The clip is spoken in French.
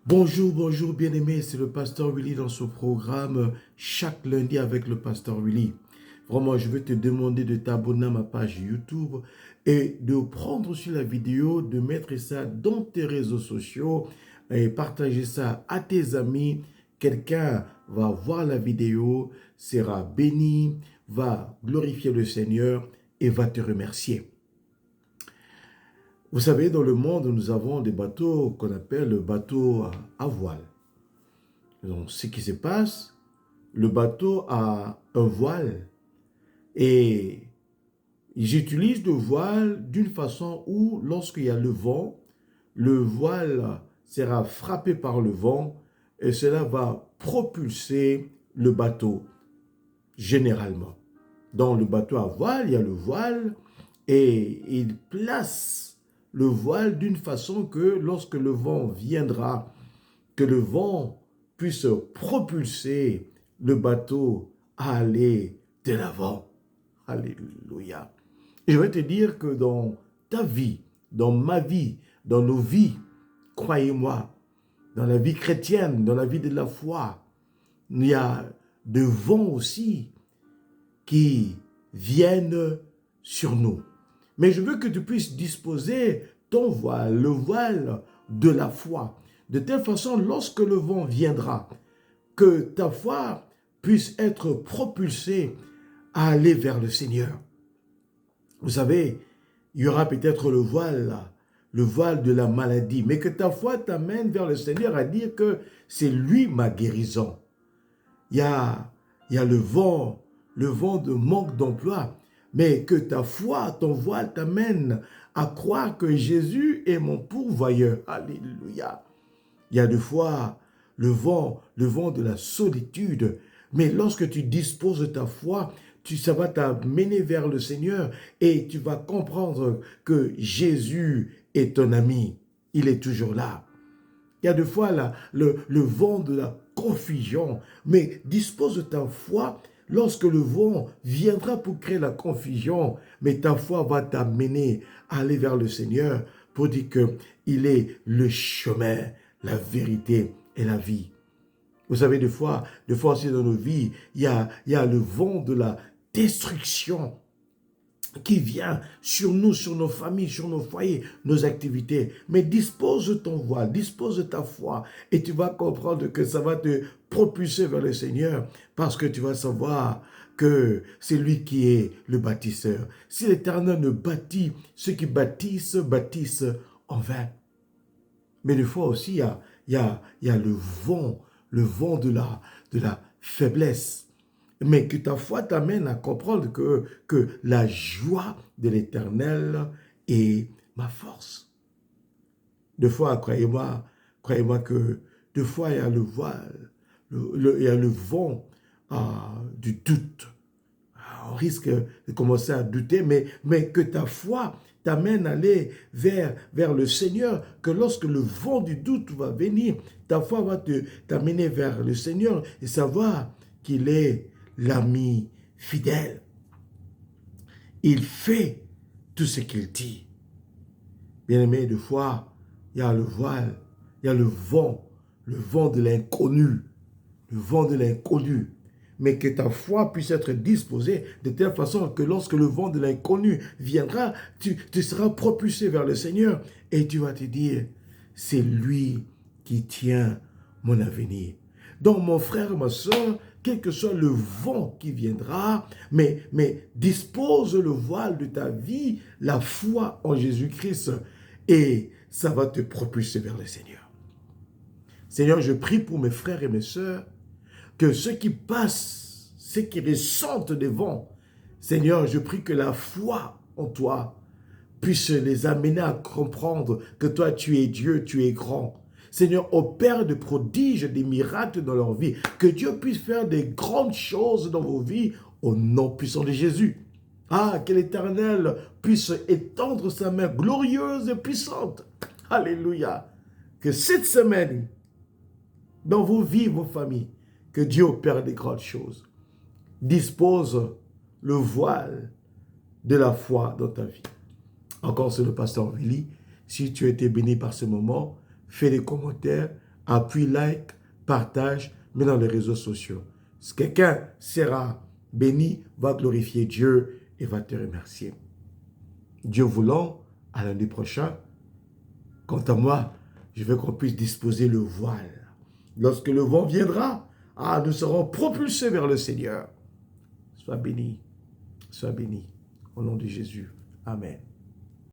Bonjour, bonjour bien-aimés, c'est le pasteur Willy dans ce programme chaque lundi avec le pasteur Willy. Vraiment, je veux te demander de t'abonner à ma page YouTube et de prendre sur la vidéo, de mettre ça dans tes réseaux sociaux et partager ça à tes amis. Quelqu'un va voir la vidéo, sera béni, va glorifier le Seigneur et va te remercier. Vous savez, dans le monde, nous avons des bateaux qu'on appelle le bateau à voile. Donc, ce qui se passe, le bateau a un voile et j'utilise le voile d'une façon où, lorsqu'il y a le voile sera frappé par le vent et cela va propulser le bateau, généralement. Dans le bateau à voile, il y a le voile et il place le voile d'une façon que lorsque le vent viendra, que le vent puisse propulser le bateau à aller de l'avant. Alléluia. Et je vais te dire que dans ta vie, dans ma vie, dans nos vies, croyez-moi, dans la vie chrétienne, dans la vie de la foi, il y a de vents aussi qui viennent sur nous. Mais je veux que tu puisses disposer ton voile, le voile de la foi, de telle façon, lorsque le vent viendra, que ta foi puisse être propulsée à aller vers le Seigneur. Vous savez, il y aura peut-être le voile de la maladie, mais que ta foi t'amène vers le Seigneur à dire que c'est lui ma guérison. Il y a, il y a le vent de manque d'emploi, mais que ta foi, ton voile t'amène à croire que Jésus est mon pourvoyeur. Alléluia. Il y a des fois le vent de la solitude, mais lorsque tu disposes de ta foi, ça va t'amener vers le Seigneur et tu vas comprendre que Jésus est ton ami. Il est toujours là. Il y a des fois le vent de la confusion, mais dispose de ta foi lorsque le vent viendra pour créer la confusion, mais ta foi va t'amener à aller vers le Seigneur pour dire qu'il est le chemin, la vérité et la vie. Vous savez, des fois aussi dans nos vies, il y a le vent de la destruction qui vient sur nous, sur nos familles, sur nos foyers, nos activités. Mais dispose de ton voile, dispose de ta foi et tu vas comprendre que ça va te propulser vers le Seigneur parce que tu vas savoir que c'est lui qui est le bâtisseur. Si l'Éternel ne bâtit, ceux qui bâtissent, bâtissent en vain. Mais des fois aussi, il y a le vent de la faiblesse. Mais que ta foi t'amène à comprendre que la joie de l'Éternel est ma force. Des fois, croyez-moi que des fois, il y a le voile, il y a le vent du doute. On risque de commencer à douter, mais que ta foi t'amène à aller vers le Seigneur, que lorsque le vent du doute va venir, ta foi va t'amener vers le Seigneur et savoir qu'il est l'ami fidèle. Il fait tout ce qu'il dit. Bien-aimé, de foi, il y a le voile, il y a le vent de l'inconnu, le vent de l'inconnu. Mais que ta foi puisse être disposée de telle façon que lorsque le vent de l'inconnu viendra, tu seras propulsé vers le Seigneur et tu vas te dire, c'est lui qui tient mon avenir. Donc mon frère, ma soeur, quel que soit le vent qui viendra, mais dispose le voile de ta vie, la foi en Jésus-Christ, et ça va te propulser vers le Seigneur. Seigneur, je prie pour mes frères et mes sœurs, que ceux qui passent, ceux qui ressentent des vents, Seigneur, je prie que la foi en toi puisse les amener à comprendre que toi, tu es Dieu, tu es grand. Seigneur, opère des prodiges, des miracles dans leur vie. Que Dieu puisse faire des grandes choses dans vos vies au nom puissant de Jésus. Ah, que l'Éternel puisse étendre sa main glorieuse et puissante. Alléluia. Que cette semaine, dans vos vies, vos familles, que Dieu opère des grandes choses. Dispose le voile de la foi dans ta vie. Encore, c'est le pasteur Willy. Si tu as été béni par ce moment, fais des commentaires, appuie, like, partage, mets dans les réseaux sociaux. Si quelqu'un sera béni, va glorifier Dieu et va te remercier. Dieu voulant, à lundi prochain, quant à moi, je veux qu'on puisse disposer le voile. Lorsque le vent viendra, nous serons propulsés vers le Seigneur. Sois béni, au nom de Jésus. Amen.